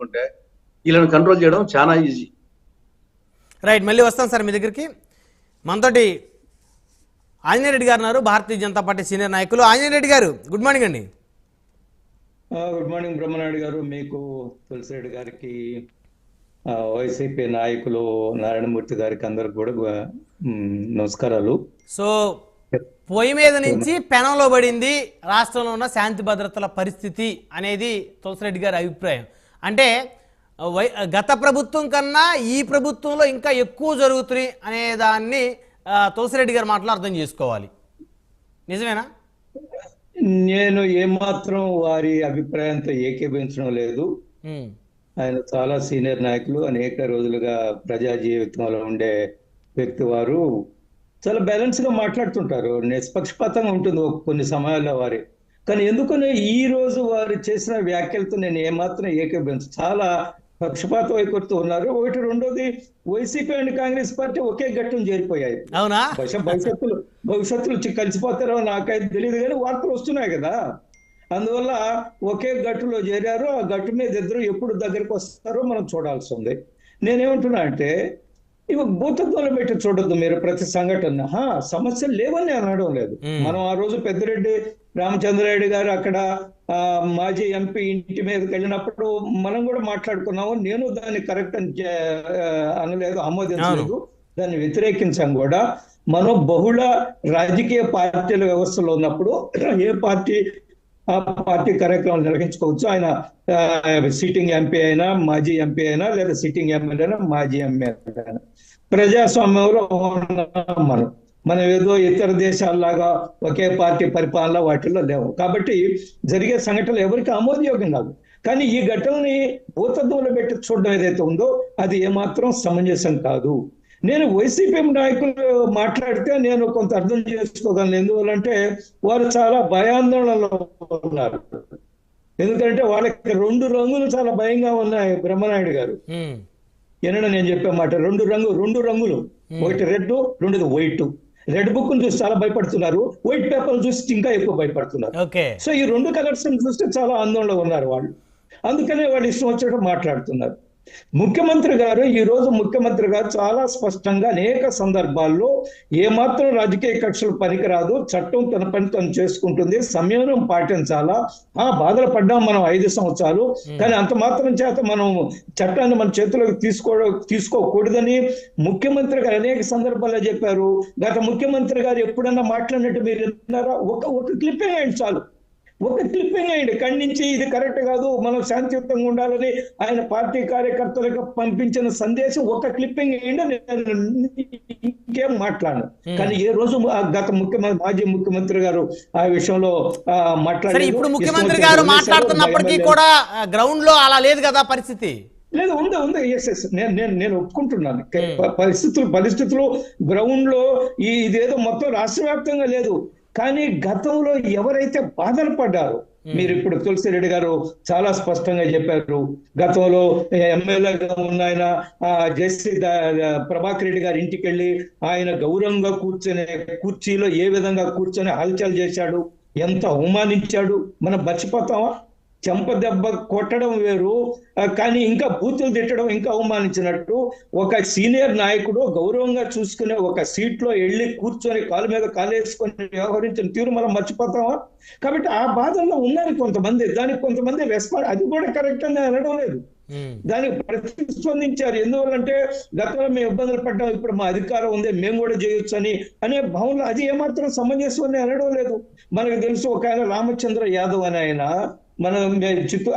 అనుకుంటే వీళ్ళని కంట్రోల్ చేయడం చాలా ఈజీ. రైట్, మళ్ళీ వస్తాం సార్ మీ దగ్గరికి. మనతోటి ఆంజనేయ రెడ్డి గారు ఉన్నారు, భారతీయ జనతా పార్టీ సీనియర్ నాయకులు. ఆంజనేయ రెడ్డి గారు, గుడ్ మార్నింగ్ అండి. గుడ్ మార్నింగ్ బ్రహ్మనాయుడు గారు, మీకు తులసిరెడ్డి గారికి, వైసీపీ నాయకులు నారాయణమూర్తి గారికి అందరికి కూడా నమస్కారాలు. సో పొయ్యి మీద నుంచి పెనంలో పడింది రాష్ట్రంలో ఉన్న శాంతి భద్రతల పరిస్థితి అనేది తులసిరెడ్డి గారి అభిప్రాయం. అంటే గత ప్రభుత్వం కన్నా ఈ ప్రభుత్వంలో ఇంకా ఎక్కువ జరుగుతుంది అనే దాన్ని తులసిరెడ్డి గారి మాటలో అర్థం చేసుకోవాలి. నిజమేనా? నేను ఏమాత్రం వారి అభిప్రాయంతో ఏకీభవించడం లేదు. ఆయన చాలా సీనియర్ నాయకులు, అనేక రోజులుగా ప్రజా జీవితంలో ఉండే వ్యక్తి. వారు చాలా బ్యాలెన్స్ గా మాట్లాడుతుంటారు, నిష్పక్షపాతంగా ఉంటుంది కొన్ని సమయాల్లో వారి. కానీ ఎందుకని ఈ రోజు వారు చేసిన వ్యాఖ్యలతో నేను ఏమాత్రం ఏకీభవించ, చాలా పక్షపాత వైఖరితో ఉన్నారు. ఒకటి, రెండోది, వైసీపీ అండ్ కాంగ్రెస్ పార్టీ ఒకే ఘట్టం చేరిపోయాయి. అవునా? భవిష్యత్తులో కలిసిపోతారో నాకైతే తెలియదు, కానీ వార్తలు వస్తున్నాయి కదా. అందువల్ల ఒకే గట్టులో చేరారు. ఆ గట్టు మీద ఇద్దరు ఎప్పుడు దగ్గరికి వస్తారో మనం చూడాల్సి ఉంది. నేనేమంటున్నా అంటే, ఇవి భూతత్వంలో పెట్టి చూడొద్దు మీరు ప్రతి సంఘటన. సమస్యలు లేవని నేను అనడం లేదు. మనం ఆ రోజు పెద్దిరెడ్డి రామచంద్రారెడ్డి గారు అక్కడ మాజీ ఎంపీ ఇంటి మీదకి వెళ్ళినప్పుడు మనం కూడా మాట్లాడుకున్నాము. నేను దాన్ని కరెక్ట్ అని అనలేదు, ఆమోదించలేదు, దాన్ని వ్యతిరేకించాం కూడా. మనం బహుళ రాజకీయ పార్టీల వ్యవస్థలో ఉన్నప్పుడు ఏ పార్టీ ఆ పార్టీ కార్యక్రమాలు నిర్వహించుకోవచ్చు. ఆయన సిట్టింగ్ ఎంపీ అయినా, మాజీ ఎంపీ అయినా, లేదా సిట్టింగ్ ఎమ్మెల్యే అయినా, మాజీ ఎమ్మెల్యే అయినా, ప్రజాస్వామ్యంలో మనం ఏదో ఇతర దేశాల్లాగా ఒకే పార్టీ పరిపాలన వాటిల్లో లేవు. కాబట్టి జరిగే సంఘటనలు ఎవరికి ఆమోదయోగ్యం కాదు. కానీ ఈ ఘటనని భూతత్వంలో పెట్టి చూడడం ఏదైతే ఉందో అది ఏమాత్రం సమంజసం కాదు. నేను వైసీపీ నాయకులు మాట్లాడితే నేను కొంత అర్థం చేసుకోగలను. ఎందువల్లంటే వారు చాలా భయాందోళనలో ఉన్నారు. ఎందుకంటే వాళ్ళకి రెండు రంగులు చాలా భయంగా ఉన్నాయి. బ్రహ్మనాయుడు గారు ఏనన్నా నేను చెప్పే మాట, రెండు రంగులు, ఒకటి రెడ్, రెండోది వైట్. రెడ్ బుక్ చూసి చాలా భయపడుతున్నారు, వైట్ పేపర్ చూసి ఇంకా ఎక్కువ భయపడుతున్నారు. సో ఈ రెండు కలర్స్ చూస్తే చాలా ఆందోళనలో ఉన్నారు వాళ్ళు. అందుకనే వాళ్ళు ఇష్టం వచ్చినట్టు మాట్లాడుతున్నారు. ముఖ్యమంత్రి గారు చాలా స్పష్టంగా అనేక సందర్భాల్లో ఏమాత్రం రాజకీయ కక్షలు పనికిరాదు, చట్టం తన పని తను చేసుకుంటుంది, సంయమనం పాటించాలా. బాధలు పడ్డాం మనం 5 సంవత్సరాలు, కానీ అంత మాత్రం చేత మనం చట్టాన్ని మన చేతిలోకి తీసుకోకూడదని ముఖ్యమంత్రి గారు అనేక సందర్భాల్లో చెప్పారు. గత ముఖ్యమంత్రి గారు ఎప్పుడన్నా మాట్లాడినట్టు మీరు విన్నారా? ఒక క్లిప్పింగ్ అయ్యండి చాలు, ఒక క్లిప్పింగ్ అయ్యండి. ఖండించి ఇది కరెక్ట్ కాదు, మనం శాంతియుతంగా ఉండాలని ఆయన పార్టీ కార్యకర్తలకు పంపించిన సందేశం ఒక క్లిప్పింగ్ అయ్యండి, నేను ఇంకేం మాట్లాడను. కానీ ఏ రోజు గత మాజీ ముఖ్యమంత్రి గారు ఆ విషయంలో మాట్లాడారు. ఇప్పుడు ముఖ్యమంత్రి గారు మాట్లాడుతున్నప్పటికీ కూడా గ్రౌండ్ లో అలా లేదు కదా పరిస్థితి? లేదు, ఉంది. ఎస్ నేను ఒప్పుకుంటున్నాను. పరిస్థితులు గ్రౌండ్ లో ఇదేదో మొత్తం రాష్ట్ర వ్యాప్తంగా లేదు. కానీ గతంలో ఎవరైతే బాధలు పడ్డారో, మీరు ఇప్పుడు తులసిరెడ్డి గారు చాలా స్పష్టంగా చెప్పారు. గతంలో ఎమ్మెల్యేగా ఉన్న ఆయన జస్టిస్ ప్రభాకర్ రెడ్డి గారి ఇంటికి వెళ్ళి ఆయన గౌరవంగా కూర్చొని కుర్చీలో ఏ విధంగా కూర్చొని హల్చల్ చేశాడు, ఎంత అవమానించాడు, మనం మర్చిపోతామా? చెంప దెబ్బ కొట్టడం వేరు, కానీ ఇంకా బూతులు తిట్టడం ఇంకా అవమానించినట్టు. ఒక సీనియర్ నాయకుడు గౌరవంగా చూసుకునే ఒక సీట్ లో వెళ్ళి కూర్చొని కాలు మీద కాలేసుకొని వ్యవహరించిన తీరు మనం మర్చిపోతామా? కాబట్టి ఆ బాధల్లో ఉన్నారు కొంతమంది, దానికి కొంతమంది రెస్పాండ్, అది కూడా కరెక్ట్ అని అనడం లేదు, దానికి ప్రతిస్పందించారు. ఎందువల్లంటే గతంలో మేము ఇబ్బందులు పడ్డాం, ఇప్పుడు మా అధికారం ఉంది, మేము కూడా చేయొచ్చు అనే భావనలో అది ఏమాత్రం సమంజసం అని అనడం లేదు. మనకు తెలుసు, ఒక ఆయన రామచంద్ర యాదవ్ అని ఆయన మనం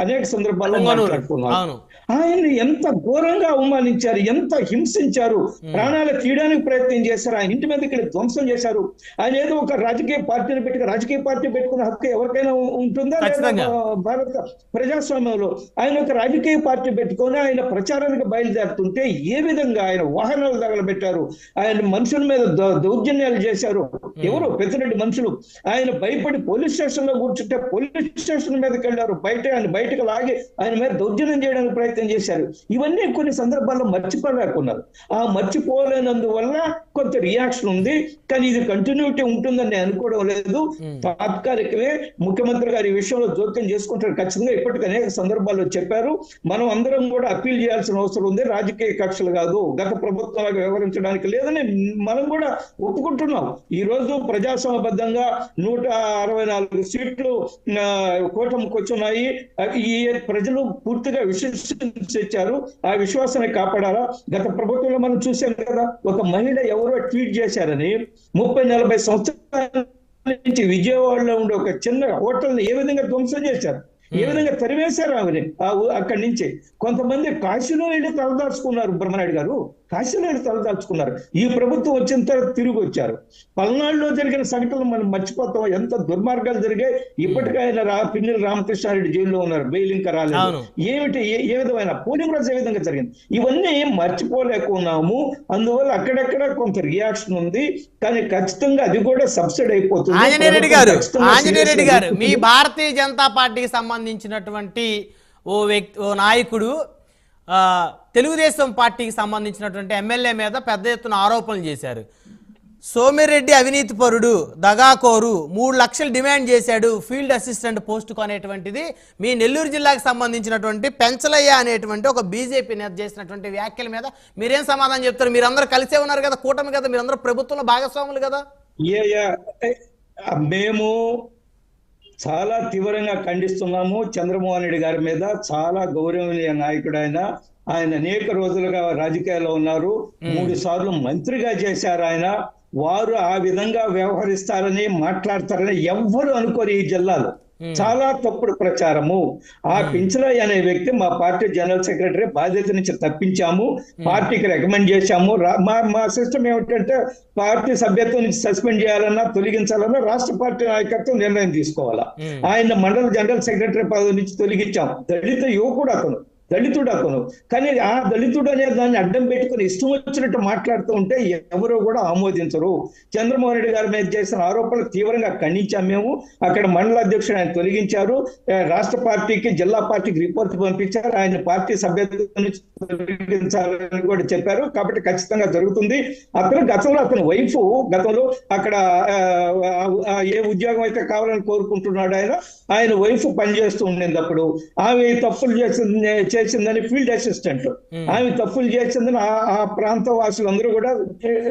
అనేక సందర్భాల్లో మాట్లాడుకున్నాం. ఆయన ఎంత ఘోరంగా అవమానించారు, ఎంత హింసించారు, ప్రాణాలు తీయడానికి ప్రయత్నం చేశారు, ఆయన ఇంటి మీద ఇక్కడ ధ్వంసం చేశారు. ఆయన ఏదో ఒక రాజకీయ పార్టీ పెట్టుకున్న హక్కు ఎవరికైనా ఉంటుందా? భారత ప్రజాస్వామ్యంలో ఆయన ఒక రాజకీయ పార్టీ పెట్టుకొని ఆయన ప్రచారానికి బయలుదేరుతుంటే ఏ విధంగా ఆయన వాహనాలు తగలబెట్టారు, ఆయన మనుషుల మీద దౌర్జన్యాలు చేశారు. ఎవరు? పెద్దిరెడ్డి మనుషులు. ఆయన భయపడి పోలీస్ స్టేషన్ లో కూర్చుంటే పోలీస్ స్టేషన్ మీదకి వెళ్ళారు, ఆయన బయటకు లాగి ఆయన మీద దౌర్జన్యం చేయడానికి ప్రయత్నం చేశారు. ఇవన్నీ కొన్ని సందర్భాల్లో మర్చిపోలేకున్నారు. ఆ మర్చిపోలేనందువల్ల కొంత రియాక్షన్ ఉంది, కానీ ఇది కంటిన్యూటీ ఉంటుందని నేను అనుకోవడం లేదు. తాత్కాలికమే ముఖ్యమంత్రి గారు ఈ విషయంలో జోక్యం చేసుకుంటారు ఖచ్చితంగా. ఇప్పటికీ అనేక సందర్భాల్లో చెప్పారు. మనం అందరం కూడా అప్పీల్ చేయాల్సిన అవసరం ఉంది. రాజకీయ కక్షలు కాదు, గత ప్రభుత్వాలకు వ్యవహరించడానికి లేదని మనం కూడా ఒప్పుకుంటున్నాం. ఈ రోజు ప్రజాస్వామ్యబద్ధంగా 164 సీట్లు కూటమికి వచ్చున్నాయి. ఈ ప్రజలు పూర్తిగా విశ్వసించారు. ఆ విశ్వాసాన్ని కాపాడాలా? గత ప్రభుత్వంలో మనం చూసాం కదా, ఒక మహిళ ఎవరో ట్వీట్ చేశారని 30-40 సంవత్సరాల నుంచి విజయవాడలో ఉండే ఒక చిన్న హోటల్ని ఏ విధంగా ధ్వంసం చేశారు, ఏ విధంగా తరివేశారు ఆమెని అక్కడి నుంచి. కొంతమంది కాశీలో వెళ్ళి తలదాచుకున్నారు. బ్రహ్మనాయుడు గారు కాశీలో వెళ్ళి తలదాచుకున్నారు. ఈ ప్రభుత్వం వచ్చిన తర్వాత తిరిగి వచ్చారు. పల్నాడులో జరిగిన సంఘటనలు మనం మర్చిపోతాం. ఎంత దుర్మార్గాలు జరిగాయి. ఇప్పటికైనా పిన్నెల రామకృష్ణారెడ్డి జైల్లో ఉన్నారు, బెయిల్ ఇంకా రాలేదు. ఏమిటి ఏ విధమైన పోలింగ్ రోజు ఏ విధంగా జరిగింది, ఇవన్నీ మర్చిపోలేకున్నాము. అందువల్ల అక్కడక్కడ కొంత రియాక్షన్ ఉంది, కానీ ఖచ్చితంగా అది కూడా సబ్సిడీ అయిపోతుంది. ఆంజనేయ రెడ్డి గారు, మీ భారతీయ జనతా పార్టీకి సంబంధించినటువంటి ఓ నాయకుడు తెలుగుదేశం పార్టీకి సంబంధించినటువంటి ఎమ్మెల్యే మీద పెద్ద ఎత్తున ఆరోపణలు చేశారు. సోమిరెడ్డి అవినీతి పరుడు, దగాకోరు, 3 లక్షలు డిమాండ్ చేశాడు ఫీల్డ్ అసిస్టెంట్ పోస్టుకు అనేటువంటిది మీ నెల్లూరు జిల్లాకు సంబంధించినటువంటి పెంచలయ్య అనేటువంటి ఒక బీజేపీ నేత చేసినటువంటి వ్యాఖ్యల మీద మీరేం సమాధానం చెప్తారు? మీరందరూ కలిసే ఉన్నారు కదా, కూటమి కదా, మీరందరూ ప్రభుత్వంలో భాగస్వాములు కదా. మేము చాలా తీవ్రంగా ఖండిస్తున్నాము. చంద్రమోహన్ రెడ్డి గారి మీద చాలా గౌరవనీయ నాయకుడు ఆయన అనేక రోజులుగా రాజకీయాల్లో ఉన్నారు. 3 సార్లు మంత్రిగా చేశారు ఆయన. వారు ఆ విధంగా వ్యవహరిస్తారని మాట్లాడతారని ఎవ్వరు అనుకోరు ఈ జిల్లాలో. చాలా తప్పుడు ప్రచారము. ఆ పింఛలయ్య అనే వ్యక్తి మా పార్టీ జనరల్ సెక్రటరీ, బాధ్యత నుంచి తప్పించాము, పార్టీకి రికమెండ్ చేశాము. మా సిస్టమ్ ఏమిటంటే పార్టీ సభ్యత్వం నుంచి సస్పెండ్ చేయాలన్నా తొలగించాలన్నా రాష్ట్ర పార్టీ నాయకత్వం నిర్ణయం తీసుకోవాలా. ఆయన మండల జనరల్ సెక్రటరీ పదవి నుంచి తొలగించాం. దళిత యువకుడు అతను, దళితుడు అతను. కానీ ఆ దళితుడు అనే దాన్ని అడ్డం పెట్టుకుని ఇష్టం వచ్చినట్టు మాట్లాడుతూ ఉంటే ఎవరో కూడా ఆమోదించరు. చంద్రమోహన్ రెడ్డి గారి మీద చేసిన ఆరోపణలు తీవ్రంగా ఖండించాం మేము. అక్కడ మండల అధ్యక్షుడు ఆయన తొలగించారు. రాష్ట్ర పార్టీకి, జిల్లా పార్టీకి రిపోర్ట్ పంపించారు. ఆయన పార్టీ సభ్యత్వం నుంచి తొలగించాలని కూడా చెప్పారు. కాబట్టి ఖచ్చితంగా జరుగుతుంది. అతని వైఫ్ గతంలో అక్కడ ఏ ఉద్యోగం అయితే కావాలని కోరుకుంటున్నాడు ఆయన వైఫ్ పనిచేస్తూ ఉండేది. అప్పుడు ఆమె తప్పులు చేసిందని ఫీల్డ్ అసిస్టెంట్, ఆమె తప్పులు చేసిందని ఆ ప్రాంత వాసులందరూ కూడా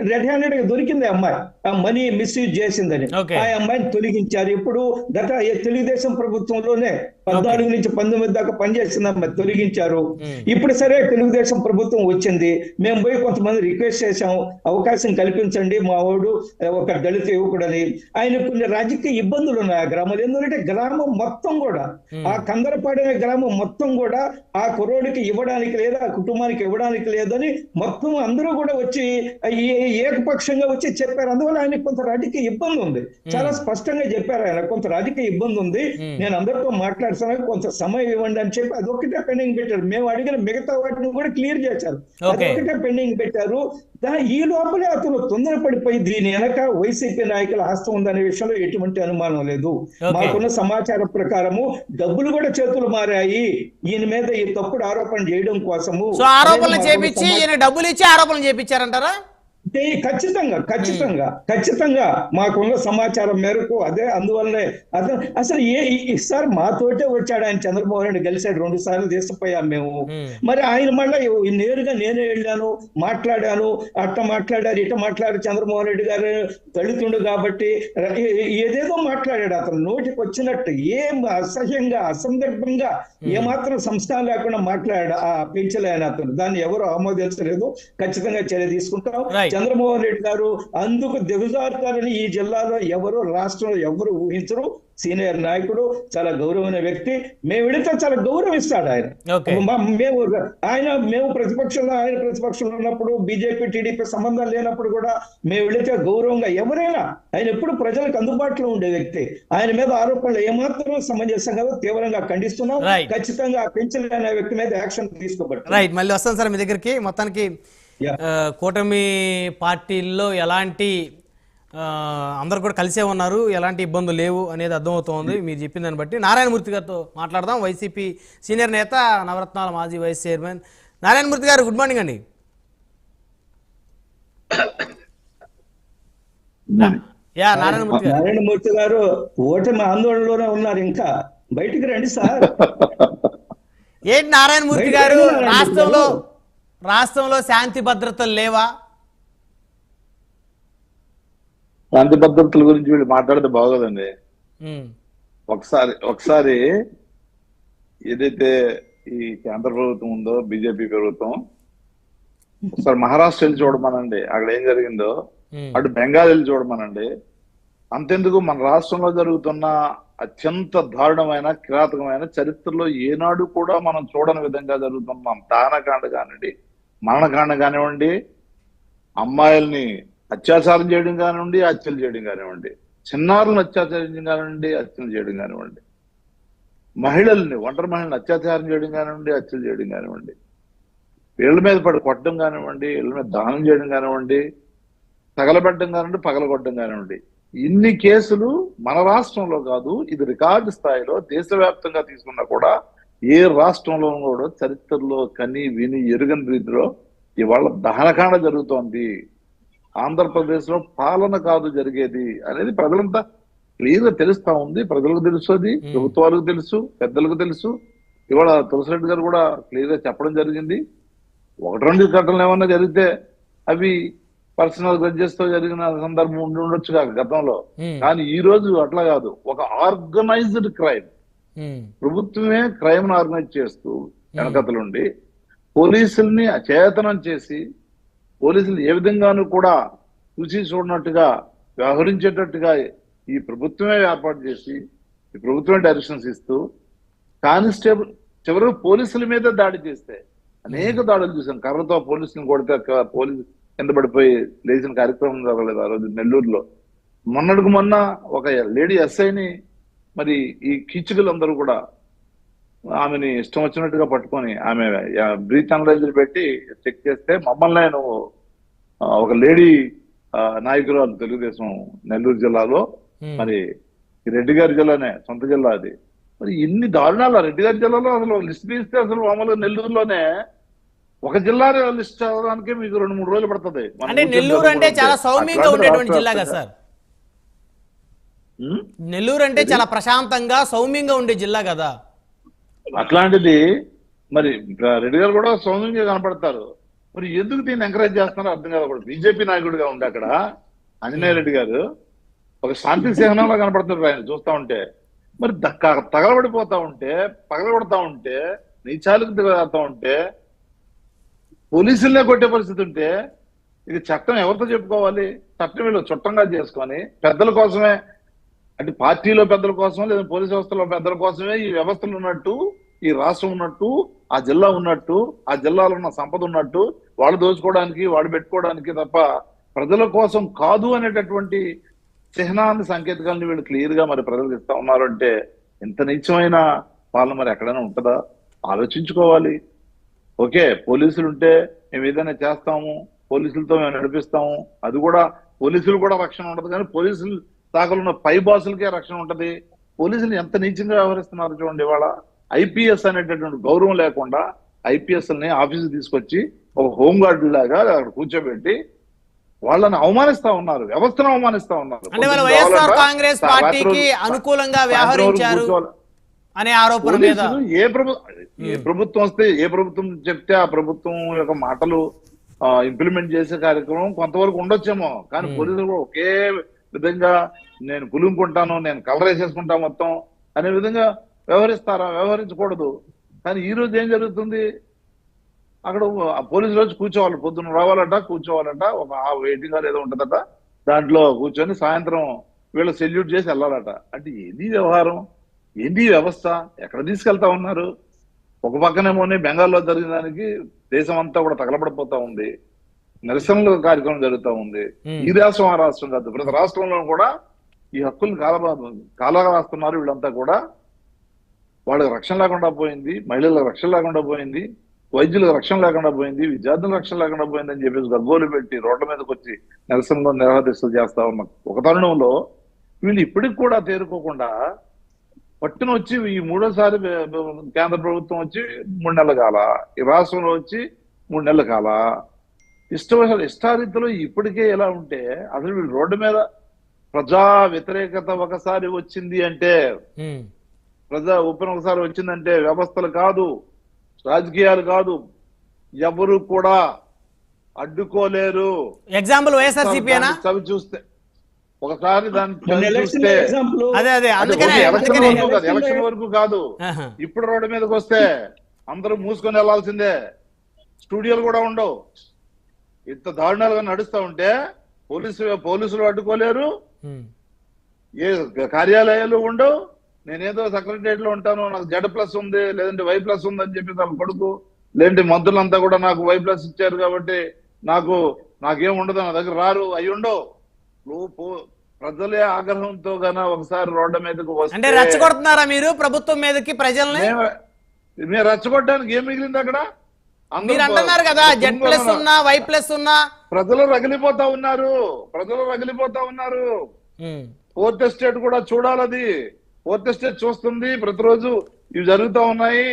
రెడ్ హ్యాండెడ్ గా దొరికింది అమ్మాయి, ఆ మనీ మిస్యూజ్ చేసిందని. ఆ అమ్మాయిని తొలగించారు. ఇప్పుడు గత తెలుగుదేశం ప్రభుత్వంలోనే 14 నుంచి 19 దాకా పనిచేసింది అమ్మాయి, తొలగించారు. ఇప్పుడు సరే తెలుగుదేశం ప్రభుత్వం వచ్చింది. మేము పోయి కొంతమంది రిక్వెస్ట్ చేశాము, అవకాశం కల్పించండి, మా వాడు ఒక దళిత యువకుడని. ఆయన కొన్ని రాజకీయ ఇబ్బందులు ఉన్నాయి ఆ గ్రామంలో. ఎందుకంటే గ్రామం మొత్తం కూడా, ఆ కందరపాడిన గ్రామం మొత్తం కూడా ఆ కుర్రోడికి ఇవ్వడానికి లేదా ఆ కుటుంబానికి ఇవ్వడానికి లేదని మొత్తం అందరూ కూడా వచ్చి ఏకపక్షంగా వచ్చి చెప్పారు. అందువల్ల ఆయన కొంత రాజకీయ ఇబ్బంది ఉంది. చాలా స్పష్టంగా చెప్పారు ఆయన, కొంత రాజకీయ ఇబ్బంది ఉంది, నేను అందరితో మాట్లాడుతున్నాను, కొంత సమయం ఇవ్వండి అని చెప్పి అదొకటే పెండింగ్ పెట్టారు. మేము అడిగిన మిగతా వాటిని కూడా క్లియర్ చేశారు, అదొకటే పెండింగ్ పెట్టారు. ఈ లోపలే అతను తొందరపడిపోయి దీని వెనక వైసీపీ నాయకుల హస్తం ఉందనే విషయంలో ఎటువంటి అనుమానం లేదు. మాకున్న సమాచారం ప్రకారము డబ్బులు కూడా చేతులు మారాయి ఈయన మీద ఈ తప్పుడు ఆరోపణ చేయడం కోసము. ఆరోపణలు చేపించి ఈయన డబ్బులు ఇచ్చి ఆరోపణలు చేపించారంటారా? ఖచ్చితంగా మాకున్న సమాచారం మేరకు అదే. అందువల్లనే అసలు సార్ మాతోటే వచ్చాడు ఆయన. చంద్రబాబు నాయుడు కలిసాడు 2 సార్లు తీసుకుపోయాం మేము. మరి ఆయన మళ్ళీ నేరుగా నేనే వెళ్ళాను, మాట్లాడాను, అట్ట మాట్లాడారు, ఇట్ట మాట్లాడారు. చంద్రబాబు నాయుడు గారు దళితుండు కాబట్టి ఏదేదో మాట్లాడాడు. అతను నోటికి వచ్చినట్టు ఏం అసహ్యంగా, అసందర్భంగా, ఏమాత్రం సంస్కారం లేకుండా మాట్లాడాడు ఆ పెంచలేని అతను. దాన్ని ఎవరు ఆమోదించలేదు. ఖచ్చితంగా చర్య తీసుకుంటాం. చంద్రమోహన్ రెడ్డి గారు అందుకు దిగజారుతారని ఈ జిల్లాలో ఎవరు, రాష్ట్రంలో ఎవరు ఊహించరు. సీనియర్ నాయకుడు, చాలా గౌరవమైన వ్యక్తి. మేము వెళితే చాలా గౌరవిస్తాడు ఆయన. మేము ప్రతిపక్షంలో, ఆయన ప్రతిపక్షంలో ఉన్నప్పుడు, బీజేపీ టీడీపీ సంబంధం లేనప్పుడు కూడా మేము వెళితే గౌరవంగా ఎవరైనా, ఆయన ఎప్పుడు ప్రజలకు అందుబాటులో ఉండే వ్యక్తి. ఆయన మీద ఆరోపణలు ఏమాత్రం సమంజసం కాదు, తీవ్రంగా ఖండిస్తున్నాం. ఖచ్చితంగా పెంచలేని వ్యక్తి మీద యాక్షన్ తీసుకోబడుతుంది. రైట్, మళ్ళీ వస్తాను సార్ మీ దగ్గరికి. మొత్తానికి కూటమి పార్టీల్లో ఎలాంటి అందరు కూడా కలిసే ఉన్నారు, ఎలాంటి ఇబ్బందులు లేవు అనేది అర్థమవుతోంది మీరు చెప్పిన దాన్ని బట్టి. నారాయణమూర్తి గారితో మాట్లాడదాం, వైసీపీ సీనియర్ నేత, నవరత్నాల మాజీ వైస్ చైర్మన్. నారాయణమూర్తి గారు, గుడ్ మార్నింగ్ అండి. నారాయణమూర్తి గారు ఓటమి ఆందోళనలోనే ఉన్నారు, ఇంకా బయటికి రండి సార్. ఏంటి నారాయణమూర్తి గారు, రాష్ట్రంలో శాంతి భద్రతలు లేవా? శాంతి భద్రతల గురించి వీళ్ళు మాట్లాడితే బాగోదండి. ఒకసారి ఏదైతే ఈ కేంద్ర ప్రభుత్వం ఉందో, బీజేపీ ప్రభుత్వం, ఒకసారి మహారాష్ట్ర వెళ్ళి చూడమనండి, అక్కడ ఏం జరిగిందో. అటు బెంగాల్ వెళ్ళి చూడమనండి. అంతెందుకు మన రాష్ట్రంలో జరుగుతున్న అత్యంత దారుణమైన, కిరాతకమైన, చరిత్రలో ఏనాడు కూడా మనం చూడని విధంగా జరుగుతున్న దానకాండ కానివ్వండి, మరణకాండ కానివ్వండి, అమ్మాయిల్ని అత్యాచారం చేయడం కానివ్వండి, హత్యలు చేయడం కానివ్వండి, చిన్నారులను అత్యాచారం కానివ్వండి, హత్యలు చేయడం కానివ్వండి, మహిళల్ని, ఒంటరి మహిళల్ని అత్యాచారం చేయడం కానివ్వండి, హత్యలు చేయడం కానివ్వండి, ఇళ్ల మీద పడి కొట్టడం కానివ్వండి, ఇళ్ల మీద దానం చేయడం కానివ్వండి, తగలబెట్టడం కానివ్వండి, పగలగొట్టడం కానివ్వండి, ఇన్ని కేసులు మన రాష్ట్రంలో కాదు, ఇది రికార్డు స్థాయిలో దేశవ్యాప్తంగా తీసుకున్నా కూడా ఏ రాష్ట్రంలో కూడా చరిత్రలో కని విని ఎరుగని రీతిలో ఇవాళ దహనకాండ జరుగుతోంది. ఆంధ్రప్రదేశ్ లో పాలన కాదు జరిగేది అనేది ప్రజలంతా క్లియర్ గా తెలుస్తా ఉంది. ప్రజలకు తెలుసు, అది ప్రభుత్వాలకు తెలుసు, పెద్దలకు తెలుసు. ఇవాళ తులసిరెడ్డి గారు కూడా క్లియర్ గా చెప్పడం జరిగింది. 1-2 ఘటనలు ఏమన్నా జరిగితే అవి పర్సనల్ గ్రడ్జెస్ తో జరిగిన సందర్భం ఉండొచ్చు గతంలో, కానీ ఈ రోజు అట్లా కాదు. ఒక ఆర్గనైజ్డ్ క్రైమ్, ప్రభుత్వమే క్రైమ్ ను ఆర్గనైజ్ చేస్తూ వెనకతలుండి పోలీసుల్ని అచేతనం చేసి, పోలీసులు ఏ విధంగానూ కూడా చూసి చూడనట్టుగా వ్యవహరించేటట్టుగా ఈ ప్రభుత్వమే ఏర్పాటు చేసి, ఈ ప్రభుత్వమే డైరెక్షన్స్ ఇస్తూ, కానిస్టేబుల్ చివరికి పోలీసుల మీద దాడి చేస్తే అనేక దాడులు చూసాం. కర్రతో పోలీసులను కొడితే పోలీసు కింద పడిపోయి లేచిన కార్యక్రమం జరగలేదు ఆ రోజు నెల్లూరులో. మొన్నటికి మొన్న ఒక లేడీ ఎస్ఐని మరి ఈ కీచుకులందరూ కూడా ఆమెని ఇష్టం వచ్చినట్టుగా పట్టుకొని ఆమె బ్రీత్ అనలైజర్ పెట్టి చెక్ చేస్తే, మమ్మల్ని నువ్వు ఒక లేడీ నాయకురాలు తెలుగుదేశం నెల్లూరు జిల్లాలో, మరి రెడ్డి గారి జిల్లానే, సొంత జిల్లా అది. మరి ఇన్ని దారుణాలు రెడ్డి గారి జిల్లాలో అసలు లిస్ట్ తీస్తే అసలు మామూలుగా నెల్లూరులోనే ఒక జిల్లా లిస్ట్ చదవడానికి మీకు 2-3 రోజులు పడుతుంది. అంటే నెల్లూరు అంటే చాలా సౌమ్యంగా ఉండేటువంటి జిల్లా కదా సార్. నెల్లూరు అంటే చాలా ప్రశాంతంగా సౌమ్యంగా ఉండే జిల్లా కదా. అట్లాంటిది మరి రెడ్డి గారు కూడా సౌమ్యంగా కనపడతారు. మరి ఎందుకు దీన్ని ఎంకరేజ్ చేస్తున్నారో అర్థం కాదు. బీజేపీ నాయకుడిగా ఉండే అక్కడ ఆంజనేయ రెడ్డి గారు ఒక శాంతి చిహ్నంలో కనపడుతున్నారు ఆయన చూస్తా ఉంటే. మరి తగలబడిపోతా ఉంటే, పగలబడతా ఉంటే, నీచాలకు దిగతా ఉంటే, పోలీసులనే కొట్టే పరిస్థితి ఉంటే, ఇది చట్టం ఎవరితో చెప్పుకోవాలి? చట్టం వీళ్ళు చుట్టంగా చేసుకొని పెద్దల కోసమే, అంటే పార్టీలో పెద్దల కోసం లేదా పోలీస్ వ్యవస్థలో పెద్దల కోసమే ఈ వ్యవస్థలు ఉన్నట్టు, ఈ రాష్ట్రం ఉన్నట్టు, ఆ జిల్లా ఉన్నట్టు, ఆ జిల్లాలో ఉన్న సంపద ఉన్నట్టు, వాళ్ళు దోచుకోవడానికి, వాళ్ళు పెట్టుకోవడానికి తప్ప ప్రజల కోసం కాదు అనేటటువంటి చిహ్నాన్ని, సంకేతాలను వీళ్ళు క్లియర్ గా మరి ప్రజలకు ఇస్తా ఉన్నారు. అంటే ఎంత నీచమైన పాలన మరి ఎక్కడైనా ఉంటుందా? ఆలోచించుకోవాలి. ఓకే, పోలీసులు ఉంటే మేము ఏదైనా చేస్తాము, పోలీసులతో మేము నడిపిస్తాము, అది కూడా పోలీసులు కూడా రక్షణ ఉండదు. కానీ పోలీసులు శాఖలో ఉన్న పై బాసులకే రక్షణ ఉంటది. పోలీసులు ఎంత నీచంగా వ్యవహరిస్తున్నారు చూడండి. ఇవాళ ఐపీఎస్ అనేటటువంటి గౌరవం లేకుండా ఐపీఎస్ని ఆఫీసు తీసుకొచ్చి ఒక హోంగార్డు లాగా అక్కడ కూర్చోబెట్టి వాళ్ళని అవమానిస్తా ఉన్నారు, వ్యవస్థను అవమానిస్తా ఉన్నారు. అంటే వాళ్ళు వైఎస్ఆర్ కాంగ్రెస్ పార్టీకి అనుకూలంగా వ్యవహరించారు అనే ఆరోపణ మీద ఏ ప్రభుత్వం వస్తే, ఏ ప్రభుత్వం చెప్తే ఆ ప్రభుత్వం యొక్క మాటలు ఇంప్లిమెంట్ చేసే కార్యక్రమం కొంతవరకు ఉండొచ్చేమో. కానీ పోలీసులు ఒకే విధంగా నేను పులుముకుంటాను, నేను కలర్ వేసేసుకుంటా మొత్తం అనే విధంగా వ్యవహరిస్తారా? వ్యవహరించకూడదు. కానీ ఈ రోజు ఏం జరుగుతుంది? అక్కడ పోలీసులు వచ్చి కూర్చోవాలి, పొద్దున్న రావాలంట, కూర్చోవాలంట, ఒక వెయిటింగ్ హాల్ ఏదో ఉంటుందట, దాంట్లో కూర్చొని సాయంత్రం వీళ్ళు సెల్యూట్ చేసి వెళ్ళాలట. అంటే ఏంది వ్యవహారం, ఏంది వ్యవస్థ, ఎక్కడ తీసుకెళ్తా ఉన్నారు? ఒక పక్కనేమోనే బెంగాల్లో జరిగిన దానికి దేశం అంతా కూడా తగలబడిపోతా ఉంది, నిరసనలు కార్యక్రమం జరుగుతూ ఉంది. ఈ రాష్ట్రం ఆ రాష్ట్రం కాదు, ప్రతి రాష్ట్రంలో కూడా ఈ హక్కులను కాలాగా రాస్తున్నారు. వీళ్ళంతా కూడా వాళ్ళకి రక్షణ లేకుండా పోయింది, మహిళలకు రక్షణ లేకుండా పోయింది, వైద్యులకు రక్షణ లేకుండా పోయింది, విద్యార్థులకు రక్షణ లేకుండా పోయింది అని చెప్పేసి గగ్గోలు పెట్టి రోడ్ల మీదకి వచ్చి నిరసనలో నిరాదీక్షలు చేస్తా ఉన్నాం. ఒక తరుణంలో వీళ్ళు ఇప్పటికి కూడా తేరుకోకుండా పట్టున వచ్చి ఈ మూడోసారి కేంద్ర ప్రభుత్వం వచ్చి 3 నెలలు కాల, ఈ రాష్ట్రంలో వచ్చి 3 నెలలు కాల, ఇష్టారీతిలో ఇప్పటికే ఎలా ఉంటే అసలు వీళ్ళు రోడ్డు మీద ప్రజా వ్యతిరేకత ఒకసారి వచ్చింది అంటే, ప్రజా ఊపిన ఒకసారి వచ్చిందంటే వ్యవస్థలు కాదు, రాజకీయాలు కాదు, ఎవరు కూడా అడ్డుకోలేరు. ఎగ్జాంపుల్ వైఎస్ఆర్సీపీనా? చవి చూస్తే ఒకసారి దాన్ని ఎలక్షన్ ఎగ్జాంపుల్ ఎలక్షన్ వరకు కాదు, ఇప్పుడు రోడ్డు మీదకి వస్తే అందరూ మూసుకొని వెళ్లాల్సిందే, స్టూడియోలు కూడా ఉండవు. ఇంత దారుణాలుగా నడుస్తా ఉంటే పోలీసులు అడ్డుకోలేరు, ఏ కార్యాలయాలు ఉండవు. నేనేదో సెక్రటరియట్ లో ఉంటాను, నాకు Z+ ఉంది లేదంటే Y+ ఉంది అని చెప్పి తన కొడుకు లేదంటే మంత్రులంతా కూడా నాకు Y+ ఇచ్చారు కాబట్టి నాకేం ఉండదు, నా దగ్గర రారు, అవి ఉండవు. ప్రజలే ఆగ్రహంతో గాన ఒకసారి రోడ్ల మీదకి అంటే రెచ్చగొడుతున్నారా మీరు ప్రభుత్వం మీదకి ప్రజల్ని? మేము రెచ్చగొట్టడానికి ఏం మిగిలింది అక్కడ? మీరు అంటున్నారు కదా Z+ ఉన్నా Y+ ఉన్నా ప్రజలు రగిలిపోతా ఉన్నారు. ఫోర్త్ ఎస్టేట్ కూడా చూడాలది. ఫోర్త్ ఎస్టేట్ చూస్తుంది, ప్రతిరోజు ఇవి జరుగుతూ ఉన్నాయి,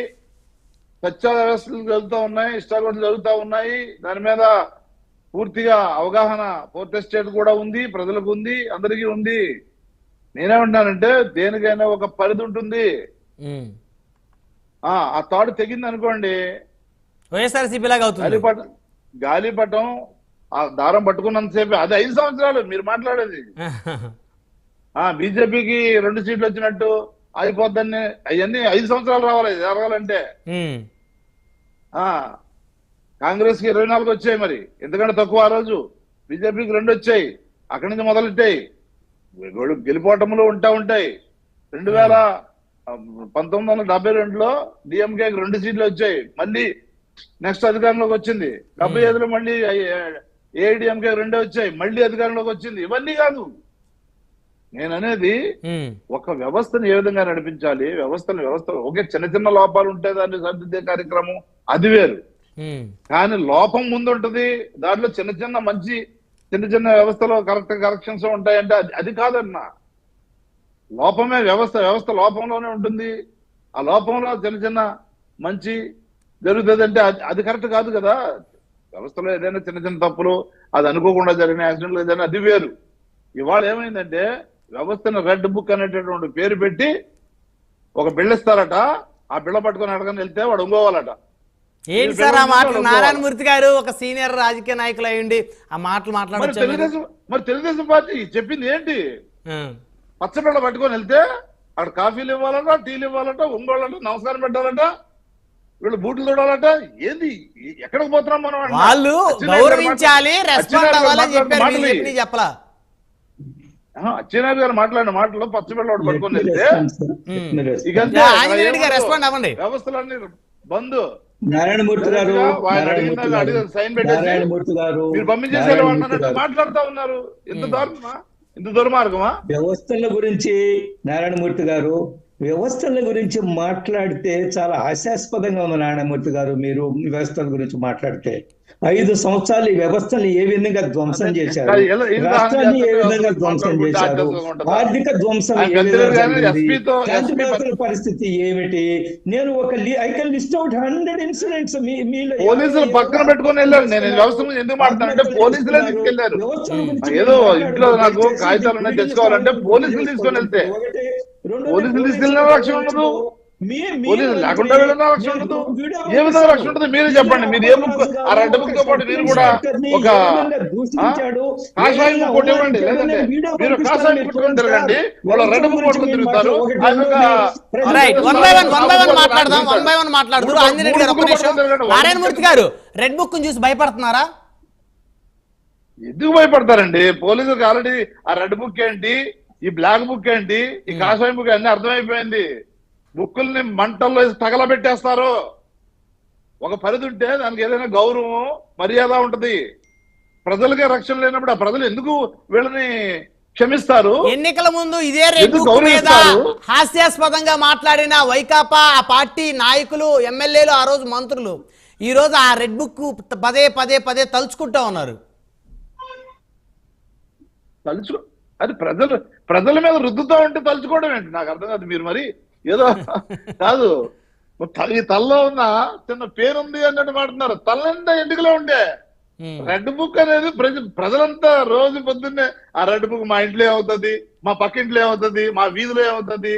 చర్చా వ్యవస్థలు జరుగుతూ ఉన్నాయి, ఇష్టాగోట్లు జరుగుతూ ఉన్నాయి. దాని మీద పూర్తిగా అవగాహన ఫోర్త్ ఎస్టేట్ కూడా ఉంది, ప్రజలకు ఉంది, అందరికీ ఉంది. నేనేమంటున్నానంటే దేనికైనా ఒక పరిధి ఉంటుంది. ఆ తాడు తెగింది అనుకోండి, వైఎస్ఆర్సీపీ లాగా అవుతుంది. గాలిపటం ఆ దారం పట్టుకున్నంతసేపు అది 5 సంవత్సరాలు మీరు మాట్లాడేది. బీజేపీకి 2 సీట్లు వచ్చినట్టు అయిపోద్దని అవన్నీ 5 సంవత్సరాలు రావాలి జరగాలంటే. కాంగ్రెస్ కి 24 వచ్చాయి, మరి ఎందుకంటే తక్కువ. ఆ రోజు బీజేపీకి 2 వచ్చాయి, అక్కడి నుంచి మొదలెట్టాయి. గెలిపోవటంలో ఉంటాయి. 1972లో డిఎంకేకి 2 సీట్లు వచ్చాయి, మళ్ళీ నెక్స్ట్ అధికారంలోకి వచ్చింది. 75లో మళ్ళీ ఏఐడిఎంకే 2 వచ్చాయి, మళ్ళీ అధికారంలోకి వచ్చింది. ఇవన్నీ కాదు నేను అనేది. ఒక వ్యవస్థను ఏ విధంగా నడిపించాలి, వ్యవస్థ ఒకే చిన్న లోపాలు ఉంటే దాన్ని సరిదిద్దే కార్యక్రమం అది వేరు. కానీ లోపం ముందు ఉంటది, దాంట్లో చిన్న వ్యవస్థలో కరెక్షన్స్ ఉంటాయంటే అది కాదన్నా. లోపమే వ్యవస్థ లోపంలోనే ఉంటుంది. ఆ లోపంలో చిన్న మంచి జరుగుతుంది అంటే అది కరెక్ట్ కాదు కదా. వ్యవస్థలో ఏదైనా చిన్న తప్పులు, అది అనుకోకుండా జరిగిన యాక్సిడెంట్లు ఏదైనా అది వేరు. ఇవాళ ఏమైందంటే వ్యవస్థను రెడ్ బుక్ అనేటటువంటి పేరు పెట్టి ఒక బిళ్ళ ఇస్తారట, ఆ బిళ్ళ పట్టుకొని అడగని వెళ్తే వాడు ఇంకోవాలట. ఏంటి సార్ ఆ మాటలు? నారాయణమూర్తి గారు ఒక సీనియర్ రాజకీయ నాయకులు అయ్యండి ఆ మాటలు మాట్లాడచ్చు. మరి తెలుగుదేశం పార్టీ చెప్పింది ఏంటి? పచ్చబిళ్ళ పట్టుకొని వెళ్తే అక్కడ కాఫీలు ఇవ్వాలట, టీలు ఇవ్వాలట, ఒంగోళ్ళంట, నమస్కారం పెట్టాలట, వీళ్ళు బూట్లు తోడాలట. ఏంది ఎక్కడికి పోతున్నాం మనం? వాళ్ళు గౌరవించాలి, రెస్పాండ్ అవ్వాలని చెప్పారు, చెప్పలా? అచ్చెన్నాయుడు గారు మాట్లాడిన మాటలు పచ్చబిళ్ళ పట్టుకొని వెళ్తే వ్యవస్థలన్నీ బంద్. నారాయణమూర్తి గారు సైన్ పెట్టేసి మీరు పంపించేసేలా మాట్లాడుతూ ఉన్నారు. ఇంత దుర్మార్గమా? వ్యవస్థల గురించి నారాయణమూర్తి గారు మాట్లాడితే చాలా హాస్యాస్పదంగా ఉంది. నారాయణమూర్తి గారు మీరు వ్యవస్థల గురించి మాట్లాడితే 5 సంవత్సరాలు ఈ వ్యవస్థని ఏ విధంగా ధ్వంసం చేశారు, రాష్ట్రాన్ని ఏ విధంగా ధ్వంసం చేశారు, ఆర్థిక ధ్వంసం ఏ విధంగా జరిగింది, శాంతి భద్రతల పరిస్థితి ఏమిటి? నేను I can list out 100 incidents. పోలీసులు పక్కన పెట్టుకుని వెళ్ళారు. నేను వ్యవస్థ ఎందుకు మాట్లాడుతుంటే పోలీసులే తీసుకెళ్లారు. ఏదో ఇంట్లో నాకు కాగితాలు ఉన్నాయి తెచ్చుకోవాలంటే పోలీసులు తీసుకొని వెళ్తే పోలీసులు తీసుకెళ్ళిన రక్షణ ఉండదు, పోలీసులు లేకుండా వెళ్ళిన రక్షణ ఉండదు. ఏ విధంగా రక్షణ ఉంటుంది మీరే చెప్పండి. మీరు ఏ బుక్ ఆ రెడ్ బుక్ తో పాటు మీరు కూడా ఒక కాషాయం బుక్ కొట్టి ఇవ్వండి, లేదంటే మీరు కాషాయం పుట్టుకొని తిరగండి, వాళ్ళు రెడ్ బుక్ పట్టుకొని తిరుగుతారు. నారాయణమూర్తి గారు రెడ్ బుక్ చూసి భయపడుతున్నారా? ఎందుకు భయపడతారండి? పోలీసులకు ఆల్రెడీ ఆ రెడ్ బుక్ ఏంటి, ఈ బ్లాక్ బుక్ ఏంటి, ఈ కాషాయం బుక్ అన్ని అర్థమైపోయింది. బుక్కుల్ని మంటల్లో తగలబెట్టేస్తారు. ఒక పరిధి ఉంటే దానికి ఏదైనా గౌరవం మర్యాద ఉంటది. ప్రజలకే రక్షణ లేనప్పుడు ఆ ప్రజలు ఎందుకు వీళ్ళని క్షమిస్తారు? ఎన్నికల ముందు ఇదే రెడ్ బుక్ మీద హాస్యాస్పదంగా మాట్లాడిన వైకాపా ఆ పార్టీ నాయకులు, ఎమ్మెల్యేలు, ఆ రోజు మంత్రులు ఈ రోజు ఆ రెడ్ బుక్ పదే పదే పదే తలుచుకుంటా ఉన్నారు. తలుచు అది ప్రజల మీద రుద్దుతా ఉంటే తలుచుకోవడం ఏంటి? నాకు అర్థం కాదు. మీరు మరి ఏదో కాదు, ఈ తల్లో ఉన్న చిన్న పేరుంది అన్నట్టు మాట్లాడుతున్నారు. తల్లంతా ఎండుకలో ఉండే రెడ్ బుక్ అనేది ప్రజలంతా రోజు పొద్దున్నే ఆ రెడ్ బుక్ మా ఇంట్లో ఏమవుతుంది, మా పక్క ఇంట్లో ఏమవుతుంది, మా వీధిలో ఏమవుతుంది,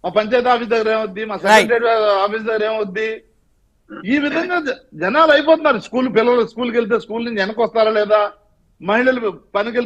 మా పంచాయతీ ఆఫీస్ దగ్గర ఏమవుద్ది, మా సెక్రటరీ ఆఫీస్ దగ్గర ఏమవుద్ది, ఈ విధంగా జనాలు అయిపోతున్నారు. పిల్లలు స్కూల్కి వెళ్తే స్కూల్ నుంచి వెనక్కి వస్తారా లేదా, మహిళలు పనికి వెళ్తే